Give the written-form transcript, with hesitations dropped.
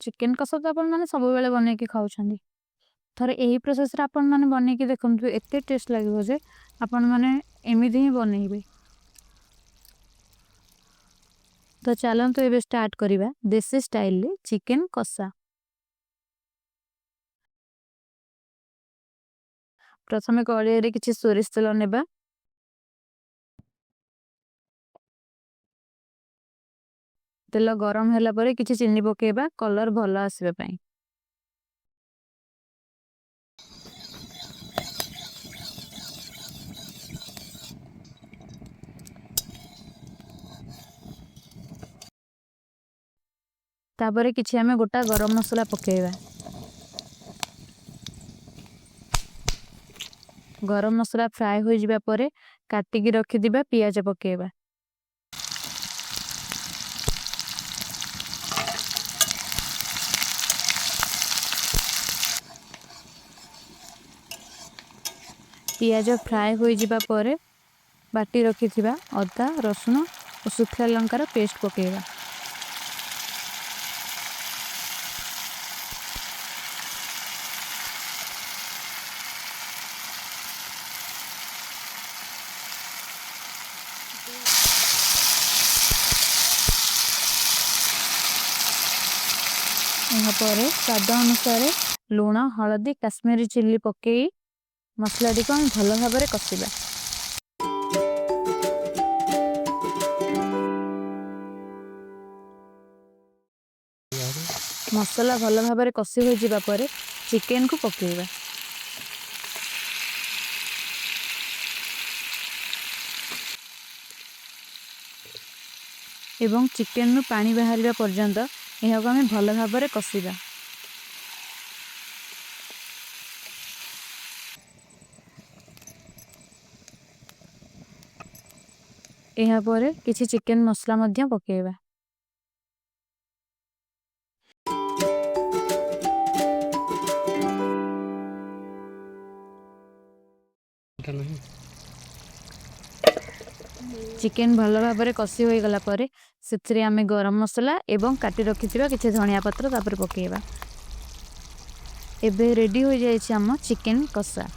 Chicken कषा तो आपण मैंने सब बेले बन के खाऊँ थरे यही प्रोसेस आपण मैंने बन के देखु एत टेस्ट लगे जे आपण मैंने एमती ही बनइबे। तो चलतु ये स्टार्ट करवा देसी स्टाइल चिकेन कषा। प्रथमे कड़े किसी सोरिष तेल नेबा तेल गरम होला परे किसी चीनी पकेबा कलर भल आसबा पई। तापरे किसी आमे गोटा गरम मसला पकेबा। गरम मसला फ्राए हो जिबा परे काटिकी रखिदिबा पियाज पकेबा। पियाज फ्राए हो जिबा परे बाटी रखिथिबा अदा रसुण और सुखला लंकार पेस्ट पकेबा। यहाँ स्वाद अनुसार लुण हलदी काश्मीरी चिल्ली पकई मसला टी को भल भाव कषिबा। मसला भल भाव कषि हो जिबा परे चिकेन को पकेबा। एवं चिकेन नु पानी बाहर पर्यंत यह को आम भल भाव कषिबा। यहाँ पर किसी चिकेन मसला मध्य पकेबा। चिकेन भल भाव कषि हो गला परे से आमे गरम मसला एवं काटी रखिथिबा किछि धनिया पत्र तापर पकेबा। एबे रेडी हो जाय छै हम चिकेन कषा।